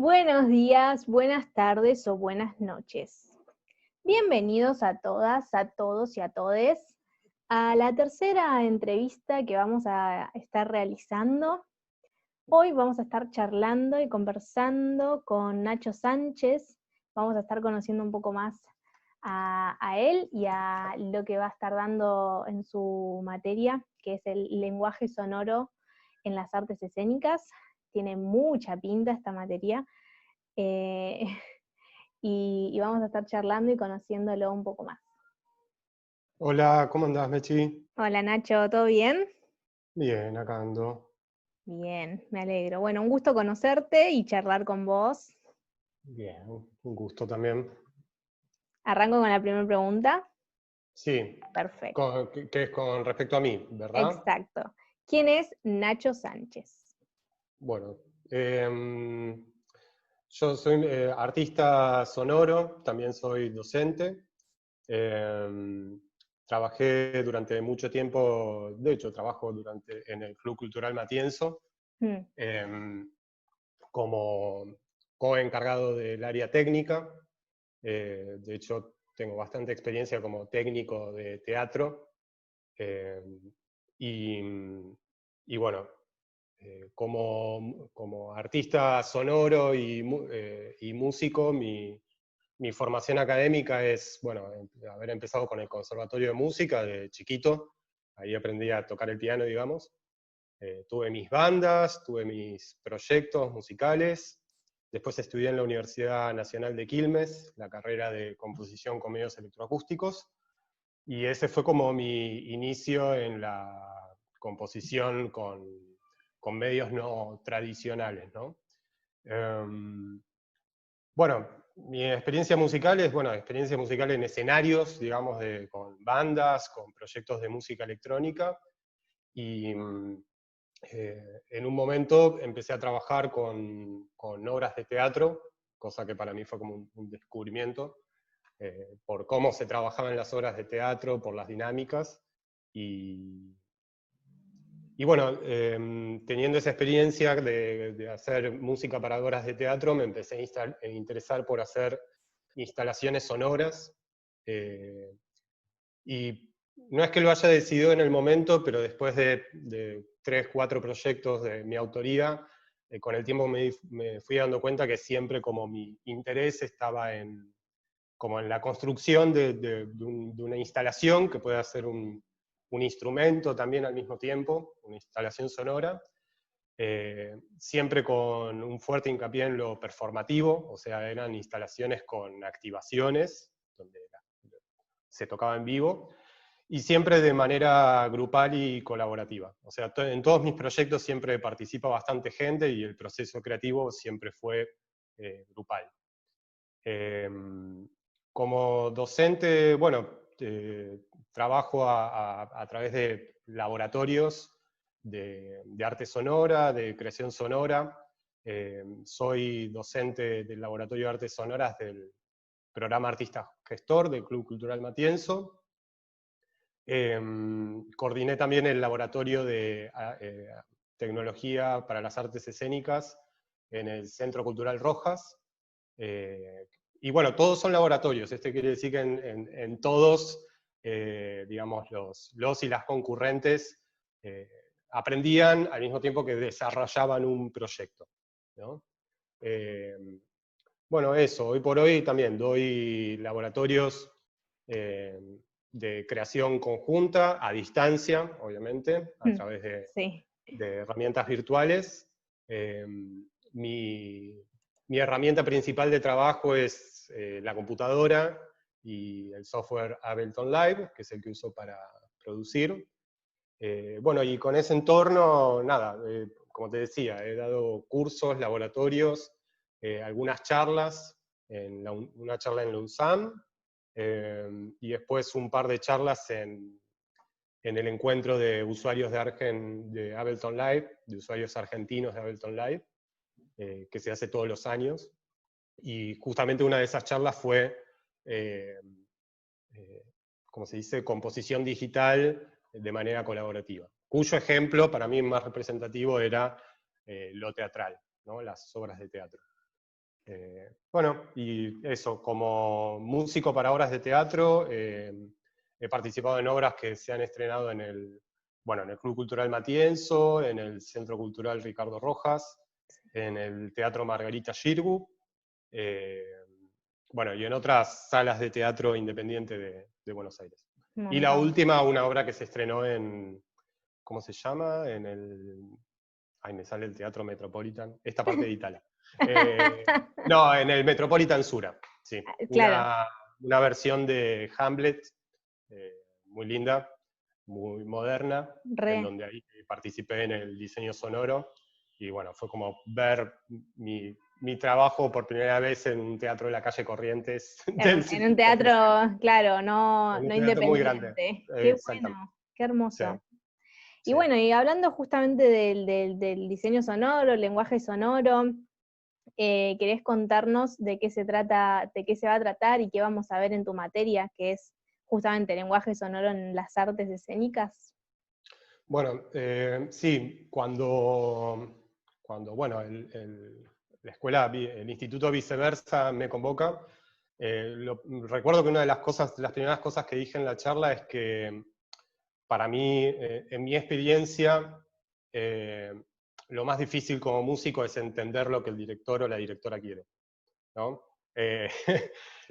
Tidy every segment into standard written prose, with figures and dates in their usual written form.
Buenos días, buenas tardes o buenas noches. Bienvenidos a todas, a todos y a todes a la tercera entrevista que vamos a estar realizando. Hoy vamos a estar charlando y conversando con Nacho Sánchez. Vamos a estar conociendo un poco más a él y a lo que va a estar dando en su materia, que es el lenguaje sonoro en las artes escénicas. Tiene mucha pinta esta materia. Eh, y vamos a estar charlando y conociéndolo un poco más. Hola, ¿cómo andás, Mechi? Hola Nacho, ¿todo bien? Bien, acá ando. Bien, me alegro. Bueno, un gusto conocerte y charlar con vos. Bien, un gusto también. Arranco con la primera pregunta. Sí, Perfecto, que es con respecto a mí, ¿verdad? exacto. ¿Quién es Nacho Sánchez? Bueno, yo soy artista sonoro, también soy docente. Em, Trabajé durante mucho tiempo, de hecho trabajo en el Club Cultural Matienzo, Hmm. em, como co-encargado del área técnica. De hecho, tengo bastante experiencia como técnico de teatro. eh, y, y bueno, como artista sonoro y músico, mi formación académica es, bueno, haber empezado con el Conservatorio de Música de chiquito. Ahí aprendí a tocar el piano, digamos. Tuve mis bandas, tuve mis proyectos musicales. Después estudié en la Universidad Nacional de Quilmes, la carrera de composición con medios electroacústicos. Y ese fue como mi inicio en la composición con medios no tradicionales, ¿no? Um, bueno, mi experiencia musical es, bueno, experiencia musical en escenarios, digamos, con bandas, con proyectos de música electrónica. Y en un momento empecé a trabajar con obras de teatro, cosa que para mí fue como un descubrimiento, por cómo se trabajaban las obras de teatro, por las dinámicas. Y, y bueno, teniendo esa experiencia de hacer música para obras de teatro, me empecé a interesar por hacer instalaciones sonoras. eh, y no es que lo haya decidido en el momento, pero después de 3, 4 proyectos de mi autoría, con el tiempo me fui dando cuenta que siempre como mi interés estaba como en la construcción de una instalación que pueda ser un instrumento también al mismo tiempo, una instalación sonora, siempre con un fuerte hincapié en lo performativo, o sea, eran instalaciones con activaciones, donde se tocaba en vivo, y siempre de manera grupal y colaborativa. O sea, en todos mis proyectos siempre participa bastante gente y el proceso creativo siempre fue grupal. Eh, Como docente, bueno, trabajo a través de laboratorios de arte sonora, de creación sonora. Soy docente del Laboratorio de Artes Sonoras del programa Artista Gestor del Club Cultural Matienzo. Coordiné también el laboratorio de tecnología para las artes escénicas en el Centro Cultural Rojas. Y bueno, todos son laboratorios. Esto quiere decir que en todos, digamos, los y las concurrentes aprendían al mismo tiempo que desarrollaban un proyecto, ¿no? Bueno, eso, hoy por hoy también doy laboratorios eh, de creación conjunta, a distancia, obviamente, a través Sí. de herramientas virtuales. Mi, mi herramienta principal de trabajo es la computadora y el software Ableton Live, que es el que uso para producir. Bueno, y con ese entorno, nada, como te decía, he dado cursos, laboratorios, algunas charlas, una charla en la UNSAM, y después un par de charlas en el encuentro de usuarios de Ableton Live, de usuarios argentinos de Ableton Live, que se hace todos los años. Y justamente una de esas charlas fue, eh, eh, como se dice, composición digital de manera colaborativa, cuyo ejemplo para mí más representativo era lo teatral, ¿no? Las obras de teatro. Bueno, y eso, como músico para obras de teatro, he participado en obras que se han estrenado en en el Club Cultural Matienzo, en el Centro Cultural Ricardo Rojas, en el Teatro Margarita Xirgu, eh, bueno, y en otras salas de teatro independiente de Buenos Aires. Un Y la montón. última, una obra que se estrenó en, ¿cómo se llama? Ay, me sale el Teatro Metropolitan, esta parte de Italia. No, en el Metropolitan Sura, sí. Claro, Una versión de Hamlet, muy linda, muy moderna, en re. donde ahí participé en el diseño sonoro, y bueno, fue como ver mi trabajo por primera vez en un teatro de la calle Corrientes del En un circuito oficial, teatro, claro, no, en un no teatro muy grande, independiente. Qué exactamente. bueno, qué Sí, hermoso. Y sí. bueno, y hablando justamente del diseño sonoro, el lenguaje sonoro, ¿querés contarnos de qué se trata, de qué se va a tratar y qué vamos a ver en tu materia, que es justamente lenguaje sonoro en las artes escénicas? Bueno, sí, cuando bueno, la escuela, el Instituto Viceversa me convoca, recuerdo que una de las primeras cosas que dije en la charla es que para mí, en mi experiencia, eh, lo más difícil como músico es entender lo que el director o la directora quiere, ¿no? Eh,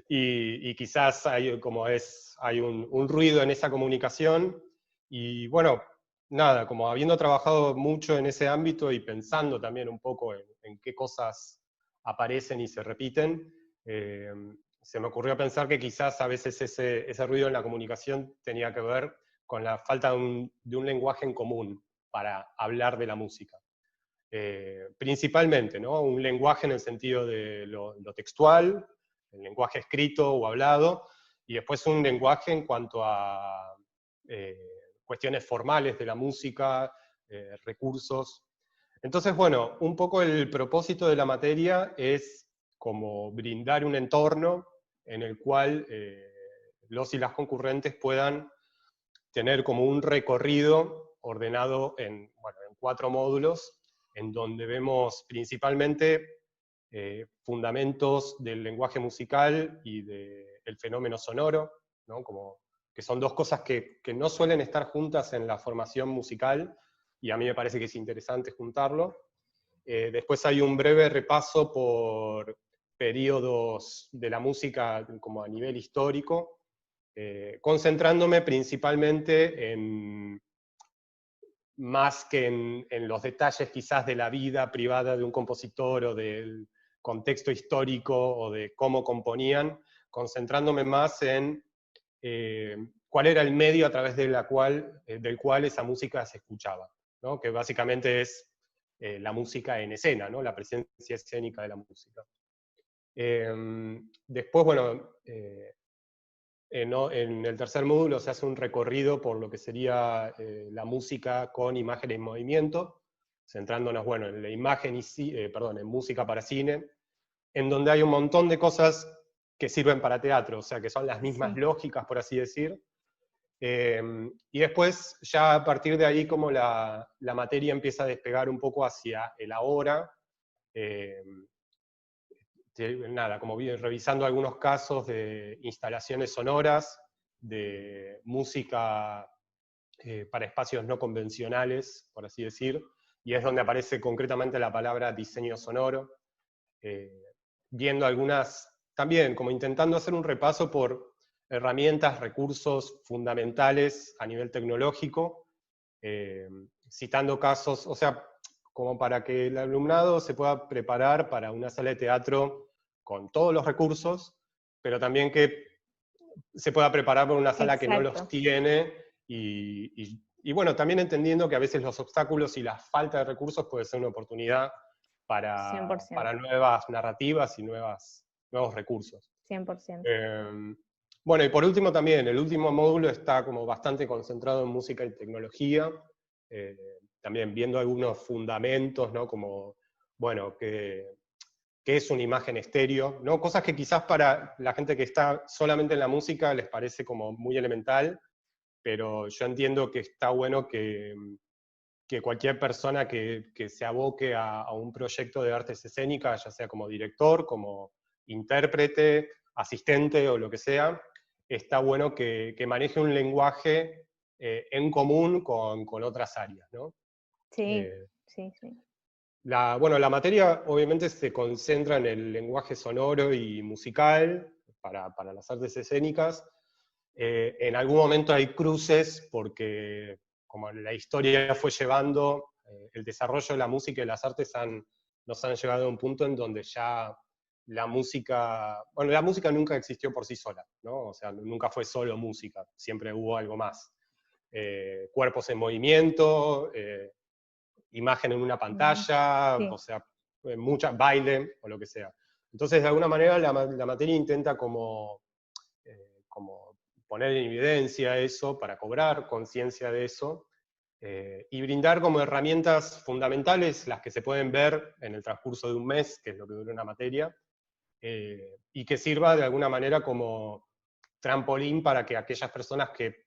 y quizás hay un ruido en esa comunicación, y bueno, nada, como habiendo trabajado mucho en ese ámbito y pensando también un poco en qué cosas aparecen y se repiten, eh, se me ocurrió pensar que quizás a veces ese ruido en la comunicación tenía que ver con la falta de un lenguaje en común para hablar de la música. Principalmente, ¿no? Un lenguaje en el sentido de lo textual, el lenguaje escrito o hablado, y después un lenguaje en cuanto a eh, cuestiones formales de la música, recursos. Entonces, bueno, un poco el propósito de la materia es como brindar un entorno en el cual los y las concurrentes puedan tener como un recorrido ordenado en 4 módulos, en donde vemos principalmente fundamentos del lenguaje musical y del fenómeno sonoro, ¿no? Como que son dos cosas que no suelen estar juntas en la formación musical, y a mí me parece que es interesante juntarlo. Después hay un breve repaso por periodos de la música como a nivel histórico, concentrándome principalmente más que en los detalles quizás de la vida privada de un compositor o del contexto histórico o de cómo componían, concentrándome más en cuál era el medio a través del cual esa música se escuchaba, ¿no? Que básicamente es la música en escena, ¿no? La presencia escénica de la música. Después, bueno, en el tercer módulo se hace un recorrido por lo que sería la música con imagen en movimiento, centrándonos, bueno, en la imagen en música para cine, en donde hay un montón de cosas que sirven para teatro, o sea, que son las mismas Sí. lógicas, por así decir. Y después, ya a partir de ahí, como la materia empieza a despegar un poco hacia el ahora, eh, nada, como vi, revisando algunos casos de instalaciones sonoras, de música para espacios no convencionales, por así decir, y es donde aparece concretamente la palabra diseño sonoro, eh, viendo algunas, también como intentando hacer un repaso por herramientas, recursos fundamentales a nivel tecnológico, eh, citando casos, o sea, como para que el alumnado se pueda preparar para una sala de teatro con todos los recursos, pero también que se pueda preparar para una sala que no los Exacto, tiene, y bueno, también entendiendo que a veces los obstáculos y la falta de recursos puede ser una oportunidad para 100%, nuevas narrativas y nuevos recursos. 100%. Bueno, y por último también, el último módulo está como bastante concentrado en música y tecnología, eh, también viendo algunos fundamentos, ¿no? Como, bueno, qué es una imagen estéreo, ¿no? Cosas que quizás para la gente que está solamente en la música les parece como muy elemental, pero yo entiendo que está bueno que cualquier persona que se aboque a un proyecto de artes escénicas, ya sea como director, como intérprete, asistente o lo que sea, está bueno que maneje un lenguaje en común con otras áreas, ¿no? Sí, Eh, sí, sí. bueno, la materia obviamente se concentra en el lenguaje sonoro y musical para las artes escénicas. En algún momento hay cruces porque como la historia fue llevando, el desarrollo de la música y las artes nos han llegado a un punto en donde ya la música nunca existió por sí sola, ¿no? O sea, nunca fue solo música, siempre hubo algo más. Cuerpos en movimiento, imagen en una pantalla, Sí, o sea, mucha baile o lo que sea. Entonces, de alguna manera, la materia intenta como poner en evidencia eso para cobrar conciencia de eso y brindar como herramientas fundamentales las que se pueden ver en el transcurso de un mes, que es lo que dura una materia, y que sirva de alguna manera como trampolín para que aquellas personas que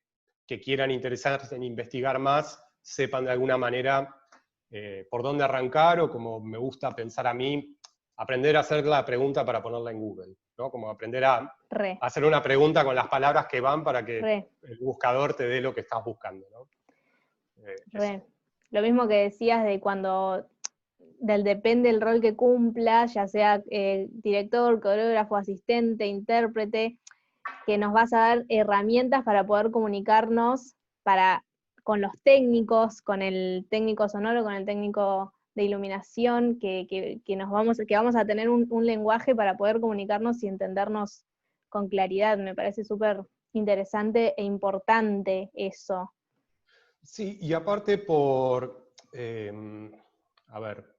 quieran interesarse en investigar más sepan de alguna manera por dónde arrancar, o como me gusta pensar a mí, aprender a hacer la pregunta para ponerla en Google, ¿no? Como aprender a re, hacer una pregunta con las palabras que van para que re, el buscador te dé lo que estás buscando, ¿no? Eso. re. Lo mismo que decías de cuando, depende del rol que cumpla, ya sea director, coreógrafo, asistente, intérprete, que nos vas a dar herramientas para poder comunicarnos con los técnicos, con el técnico sonoro, con el técnico de iluminación, que vamos a tener un lenguaje para poder comunicarnos y entendernos con claridad. Me parece súper interesante e importante eso. Sí, y aparte a ver,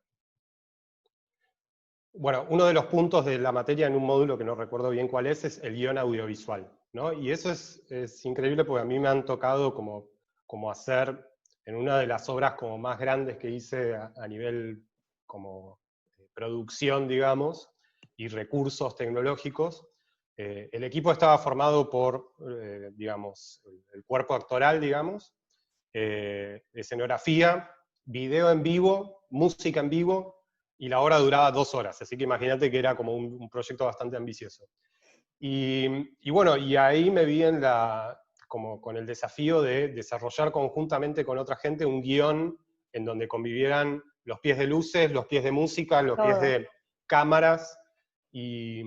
bueno, uno de los puntos de la materia en un módulo que no recuerdo bien cuál es el guión audiovisual, ¿no? Y eso es increíble porque a mí me han tocado como hacer en una de las obras como más grandes que hice a nivel como producción, digamos, y recursos tecnológicos. El equipo estaba formado por, digamos, el cuerpo actoral, digamos, escenografía, video en vivo, música en vivo, y la obra duraba 2 horas, así que imagínate que era como un proyecto bastante ambicioso. Y bueno, y ahí me vi como con el desafío de desarrollar conjuntamente con otra gente un guión en donde convivieran los pies de luces, los pies de música, los pies Todo. de cámaras, y,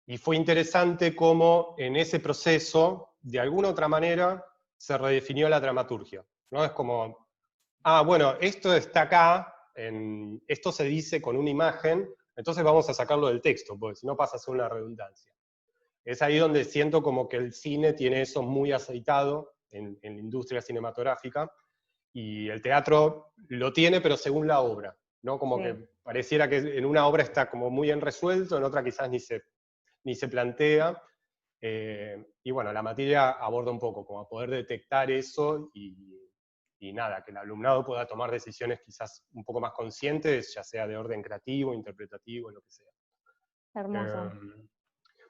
y fue interesante cómo en ese proceso, de alguna otra manera, se redefinió la dramaturgia, ¿no? Es como, bueno, esto está acá, esto se dice con una imagen, entonces vamos a sacarlo del texto, porque si no pasa a ser una redundancia. Es ahí donde siento como que el cine tiene eso muy aceitado en la industria cinematográfica, y el teatro lo tiene, pero según la obra, ¿no? Como Sí. que pareciera que en una obra está como muy bien resuelto, en otra quizás ni se plantea. Y bueno, la materia aborda un poco como a poder detectar eso y nada, que el alumnado pueda tomar decisiones quizás un poco más conscientes, ya sea de orden creativo, interpretativo, lo que sea. Hermoso. Eh,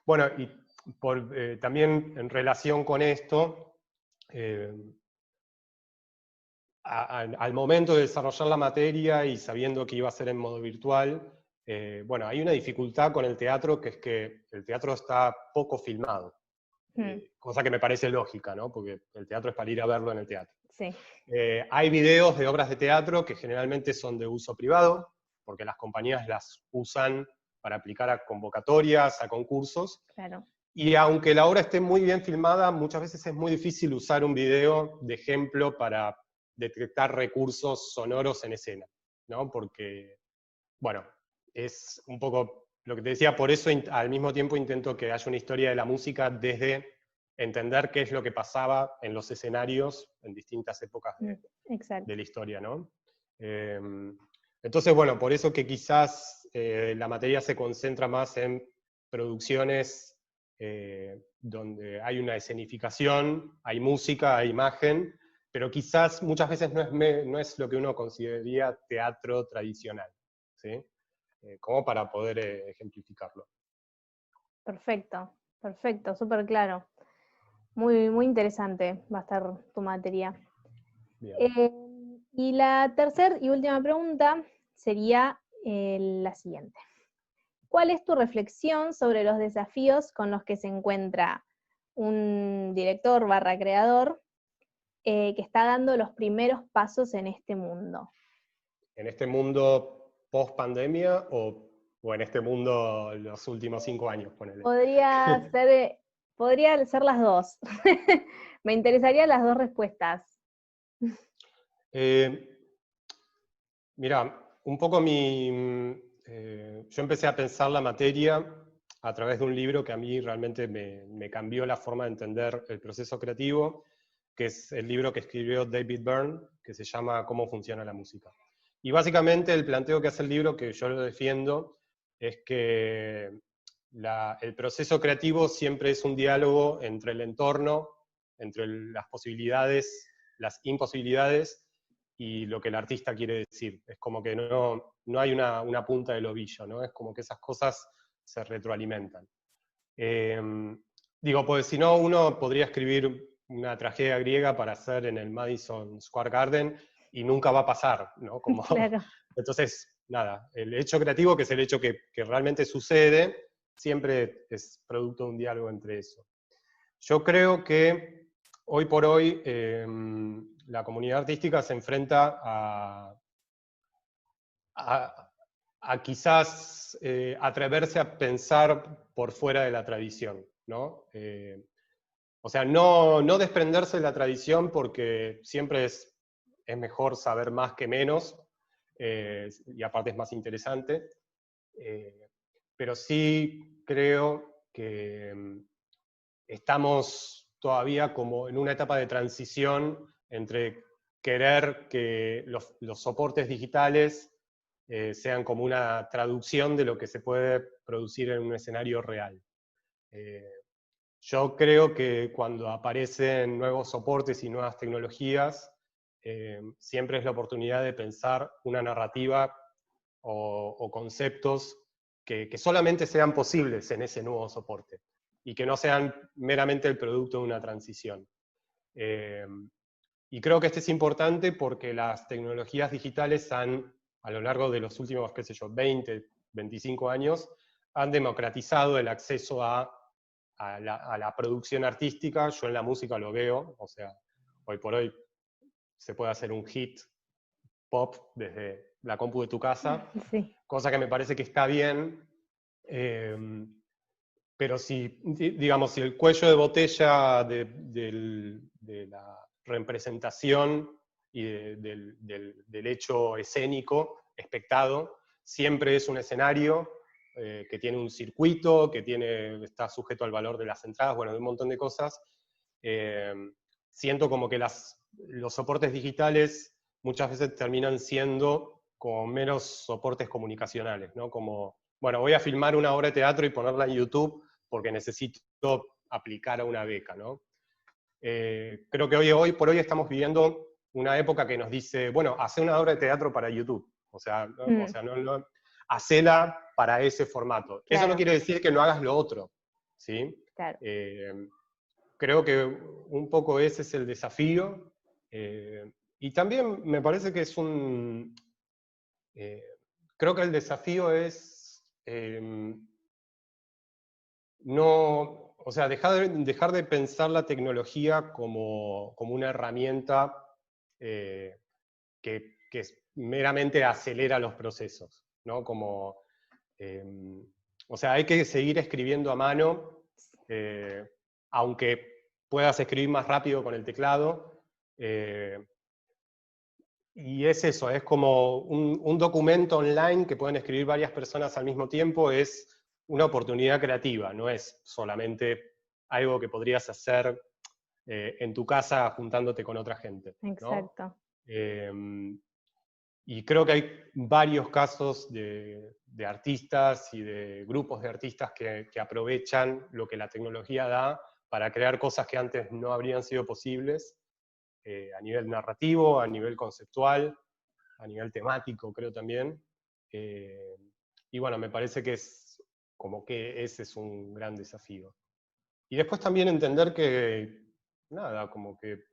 bueno, y también en relación con esto, eh, al momento de desarrollar la materia y sabiendo que iba a ser en modo virtual, bueno, hay una dificultad con el teatro, que es que el teatro está poco filmado, Mm, cosa que me parece lógica, ¿no? Porque el teatro es para ir a verlo en el teatro. sí, Hay videos de obras de teatro que generalmente son de uso privado, porque las compañías las usan para aplicar a convocatorias, a concursos, claro. y aunque la obra esté muy bien filmada, muchas veces es muy difícil usar un video de ejemplo para detectar recursos sonoros en escena, ¿no? Porque, bueno, es un poco lo que te decía, por eso al mismo tiempo intento que haya una historia de la música desde entender qué es lo que pasaba en los escenarios en distintas épocas Mm, de exacto. la historia, ¿no? Eh, entonces, bueno, por eso que quizás la materia se concentra más en producciones donde hay una escenificación, hay música, hay imagen, pero quizás muchas veces no es lo que uno consideraría teatro tradicional, ¿sí? Como para poder ejemplificarlo. Perfecto, perfecto, súper claro. Muy, muy interesante va a estar tu materia. Bien. Eh, Y la tercera y última pregunta sería la siguiente. ¿Cuál es tu reflexión sobre los desafíos con los que se encuentra un director / creador que está dando los primeros pasos en este mundo? ¿En este mundo post pandemia o en este mundo los últimos 5 años, ponele? Podría ser las dos. Me interesarían las dos respuestas. Mira, un poco yo empecé a pensar la materia a través de un libro que a mí realmente me cambió la forma de entender el proceso creativo, que es el libro que escribió David Byrne, que se llama Cómo funciona la música. Y básicamente el planteo que hace el libro, que yo lo defiendo, es que el proceso creativo siempre es un diálogo entre el entorno, entre las posibilidades, las imposibilidades, y lo que el artista quiere decir. Es como que no hay una punta del ovillo, ¿no? Es como que esas cosas se retroalimentan. Digo, pues si no, uno podría escribir una tragedia griega para hacer en el Madison Square Garden y nunca va a pasar, ¿no? Como, Claro. entonces, nada, el hecho creativo, que es el hecho que realmente sucede, siempre es producto de un diálogo entre eso. Yo creo que hoy por hoy la comunidad artística se enfrenta a quizás atreverse a pensar por fuera de la tradición, ¿no? O sea, no desprenderse de la tradición porque siempre es mejor saber más que menos, y aparte es más interesante, pero sí creo que estamos todavía como en una etapa de transición entre querer que los soportes digitales sean como una traducción de lo que se puede producir en un escenario real. Yo creo que cuando aparecen nuevos soportes y nuevas tecnologías, siempre es la oportunidad de pensar una narrativa o conceptos que solamente sean posibles en ese nuevo soporte y que no sean meramente el producto de una transición. Y creo que este es importante porque las tecnologías digitales a lo largo de los últimos, qué sé yo, 20, 25 años, han democratizado el acceso a la producción artística. Yo en la música lo veo, o sea, hoy por hoy se puede hacer un hit pop desde la compu de tu casa, Sí. cosa que me parece que está bien, pero si, digamos, si el cuello de botella de la representación y del hecho escénico expectado siempre es un escenario que tiene un circuito, que está sujeto al valor de las entradas, bueno, de un montón de cosas, siento como que los soportes digitales muchas veces terminan siendo como meros soportes comunicacionales, ¿no? Como, bueno, voy a filmar una obra de teatro y ponerla en YouTube porque necesito aplicar a una beca, ¿no? Creo que hoy por hoy estamos viviendo una época que nos dice, bueno, hace una obra de teatro para YouTube, o sea, hacela para ese formato. Claro. Eso no quiere decir que no hagas lo otro, ¿sí? Claro. Creo que un poco ese es el desafío, y también me parece que es creo que el desafío es o sea, dejar de pensar la tecnología como una herramienta que meramente acelera los procesos, ¿no? Como, o sea, hay que seguir escribiendo a mano, aunque puedas escribir más rápido con el teclado, y es eso, es como un documento online que pueden escribir varias personas al mismo tiempo, es una oportunidad creativa, no es solamente algo que podrías hacer en tu casa juntándote con otra gente, ¿no? Exacto. Y creo que hay varios casos de artistas y de grupos de artistas que aprovechan lo que la tecnología da para crear cosas que antes no habrían sido posibles, a nivel narrativo, a nivel conceptual, a nivel temático, creo también. Y bueno, me parece que es como que ese es un gran desafío. Y después también entender que, nada, como que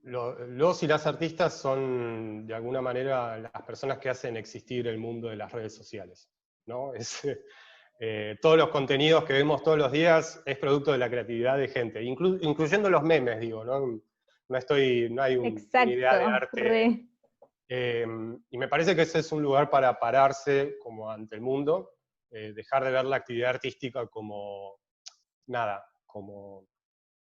los y las artistas son, de alguna manera, las personas que hacen existir el mundo de las redes sociales, ¿no? Todos los contenidos que vemos todos los días es producto de la creatividad de gente, incluyendo los memes, digo, ¿no? No hay una idea de Exacto, arte. Y me parece que ese es un lugar para pararse como ante el mundo, dejar de ver la actividad artística como nada, como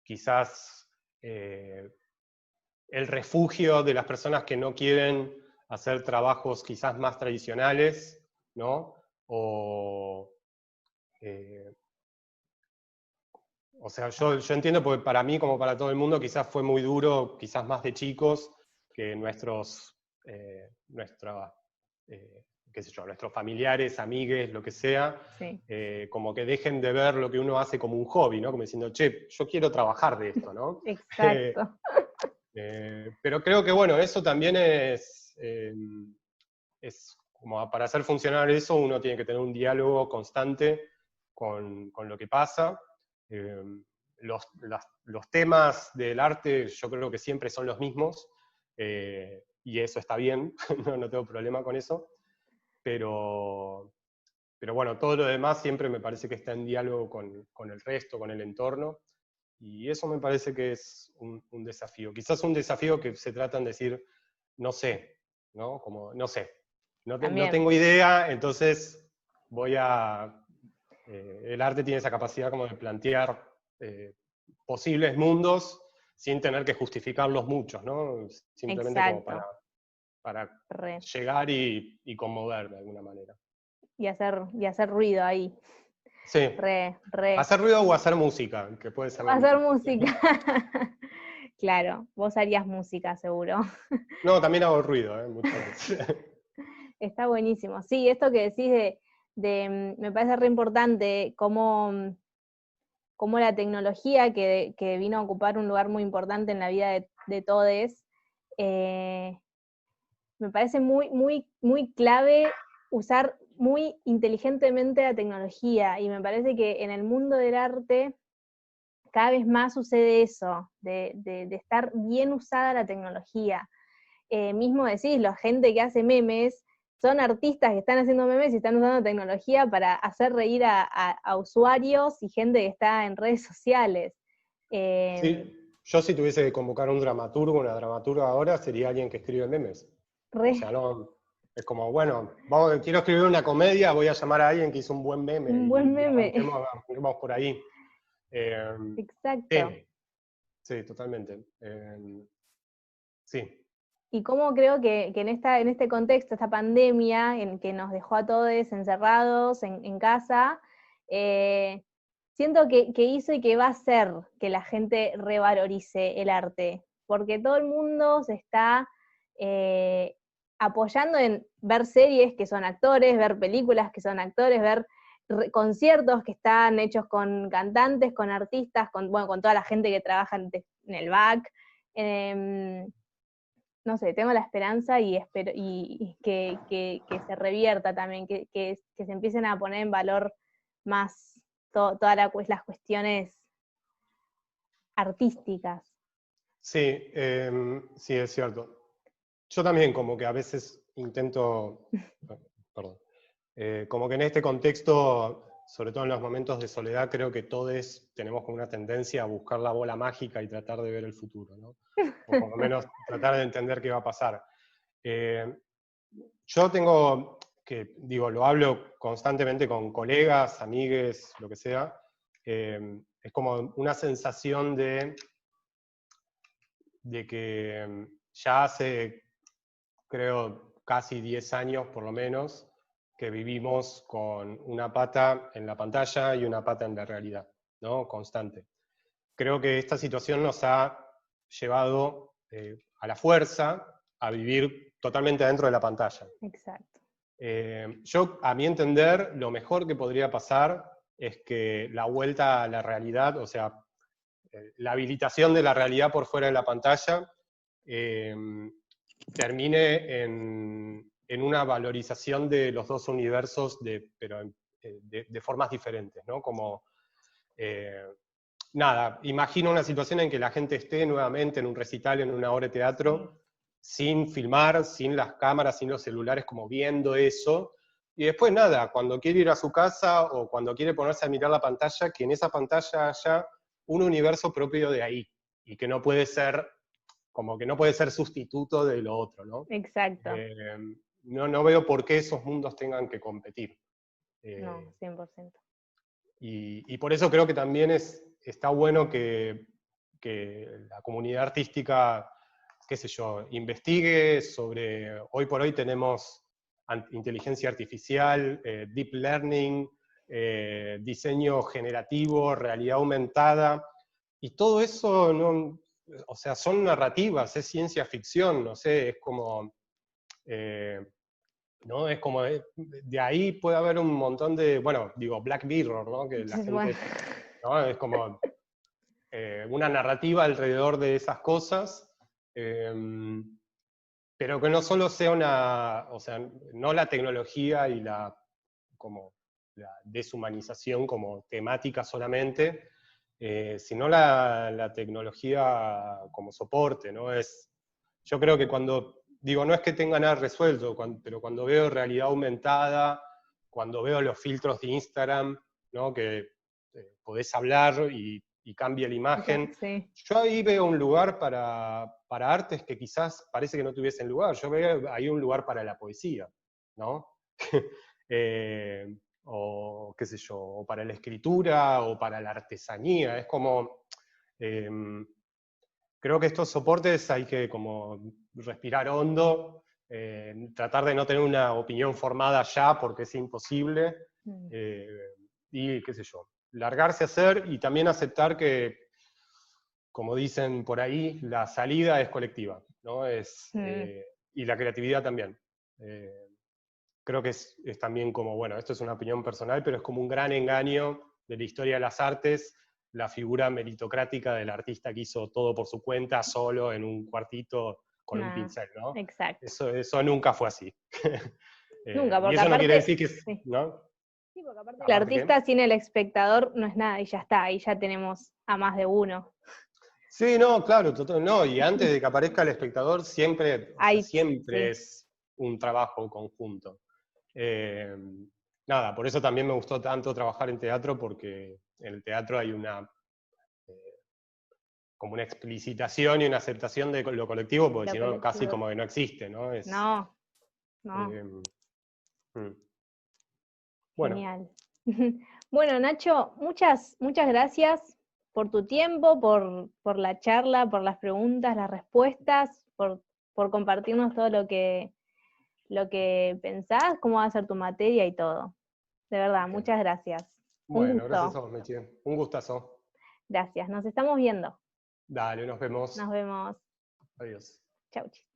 quizás el refugio de las personas que no quieren hacer trabajos quizás más tradicionales, ¿no? Eh, o sea, yo entiendo porque para mí, como para todo el mundo, quizás fue muy duro, quizás más de chicos, que qué sé yo, nuestros familiares, amigues, lo que sea, sí. como que dejen de ver lo que uno hace como un hobby, ¿no? Como diciendo, che, yo quiero trabajar de esto, ¿no? Exacto. Pero creo que, bueno, eso también es como para hacer funcionar eso, uno tiene que tener un diálogo constante con lo que pasa. Eh, los temas del arte yo creo que siempre son los mismos, y eso está bien, no tengo problema con eso, pero bueno, todo lo demás siempre me parece que está en diálogo con el resto, con el entorno, y eso me parece que es un desafío. Quizás un desafío que se trata de decir, no sé, ¿no? Como, no sé, no También. tengo idea, entonces el arte tiene esa capacidad como de plantear posibles mundos sin tener que justificarlos muchos, ¿no? Simplemente como Exacto. para Re. llegar y conmover de alguna manera. Y hacer ruido ahí. Sí, Re, re. hacer ruido o hacer música, que puede ser O lo hacer mismo. música. Claro, vos harías música, seguro. No, también hago ruido, muchas veces. Está buenísimo. Sí, esto que decís me parece re importante cómo la tecnología que vino a ocupar un lugar muy importante en la vida de todes, me parece muy, muy, muy clave usar muy inteligentemente la tecnología, y me parece que en el mundo del arte cada vez más sucede eso, de estar bien usada la tecnología. Mismo decís, la gente que hace memes son artistas que están haciendo memes y están usando tecnología para hacer reír a usuarios y gente que está en redes sociales. Sí, yo si tuviese que convocar a un dramaturgo, una dramaturga ahora, sería alguien que escribe memes. O sea, Re, no, es como, bueno, quiero escribir una comedia, voy a llamar a alguien que hizo un buen meme un buen y meme. arranquemos por ahí. Eh, Exacto. sí, sí, totalmente. Sí, Y cómo creo que en este contexto, esta pandemia, en que nos dejó a todos encerrados en casa, eh, siento que hizo y que va a hacer que la gente revalorice el arte, porque todo el mundo se está apoyando en ver series que son actores, ver películas que son actores, ver conciertos que están hechos con cantantes, con artistas, con toda la gente que trabaja en el back. No sé, tengo la esperanza y espero y que se revierta también, que se empiecen a poner en valor más todas las cuestiones artísticas. sí, sí, es cierto. Yo también como que a veces intento, perdón, como que en este contexto, sobre todo en los momentos de soledad, creo que todos tenemos como una tendencia a buscar la bola mágica y tratar de ver el futuro, ¿no? O por lo menos tratar de entender qué va a pasar. Eh, yo tengo, digo, lo hablo constantemente con colegas, amigues, lo que sea, es como una sensación de que ya hace, creo, casi 10 años por lo menos, que vivimos con una pata en la pantalla y una pata en la realidad, ¿no? Constante. Creo que esta situación nos ha llevado a la fuerza a vivir totalmente dentro de la pantalla. Exacto. Yo, a mi entender, lo mejor que podría pasar es que la vuelta a la realidad, o sea, la habilitación de la realidad por fuera de la pantalla, eh, termine en una valorización de los dos universos, pero de formas diferentes, ¿no? Como, nada, imagino una situación en que la gente esté nuevamente en un recital, en una obra de teatro, sin filmar, sin las cámaras, sin los celulares, como viendo eso. Y después nada, cuando quiere ir a su casa o cuando quiere ponerse a mirar la pantalla, que en esa pantalla haya un universo propio de ahí, y que no puede ser, como que no puede ser sustituto de lo otro, ¿no? Exacto. No veo por qué esos mundos tengan que competir. No, 100%. Y por eso creo que también está bueno que la comunidad artística, qué sé yo, investigue sobre, hoy por hoy tenemos inteligencia artificial, deep learning, diseño generativo, realidad aumentada, y todo eso, no, o sea, son narrativas, es ciencia ficción, no sé, es como... ¿no? Es como, de ahí puede haber un montón de, bueno, digo, Black Mirror, ¿no? Que la Bueno, gente, ¿no? Es como una narrativa alrededor de esas cosas, pero que no solo sea una, o sea, no la tecnología y como, la deshumanización como temática solamente, sino la tecnología como soporte, ¿no? Yo creo que cuando, digo, no es que tenga nada resuelto, pero cuando veo realidad aumentada, cuando veo los filtros de Instagram, ¿no? Que podés hablar y cambia la imagen, sí. yo ahí veo un lugar para artes que quizás parece que no tuviesen lugar. Yo veo ahí un lugar para la poesía, ¿no? O qué sé yo, o para la escritura, o para la artesanía. Es como, creo que estos soportes hay que como respirar hondo, tratar de no tener una opinión formada ya porque es imposible, y qué sé yo, largarse a hacer y también aceptar que, como dicen por ahí, la salida es colectiva, ¿no? Y la creatividad también. Creo que es también como, bueno, esto es una opinión personal, pero es como un gran engaño de la historia de las artes, la figura meritocrática del artista que hizo todo por su cuenta, solo, en un cuartito, con un pincel, ¿no? Exacto. Eso nunca fue así. Nunca, Y porque eso no quiere aparte, decir que, sí. ¿no? Sí, porque aparte el Aparte que... artista sin el espectador no es nada y ya está, ahí ya tenemos a más de uno. Sí, no, claro, no, y antes de que aparezca el espectador, siempre, o sea, Ahí, siempre sí, es un trabajo conjunto. Eh, Nada, por eso también me gustó tanto trabajar en teatro, porque en el teatro hay como una explicitación y una aceptación de lo colectivo, porque lo si no, casi colectivo. como que no existe, ¿no? No, no, Eh, mm. Bueno, genial. Bueno, Nacho, muchas gracias por tu tiempo, por la charla, por las preguntas, las respuestas, por compartirnos todo lo que pensás, cómo va a ser tu materia y todo. De verdad, bien. muchas gracias. Un Bueno, gracias a gusto. vos, Meche. Un gustazo. Gracias. Nos estamos viendo. Dale, nos Nos vemos. vemos. Adiós. Chau, chis.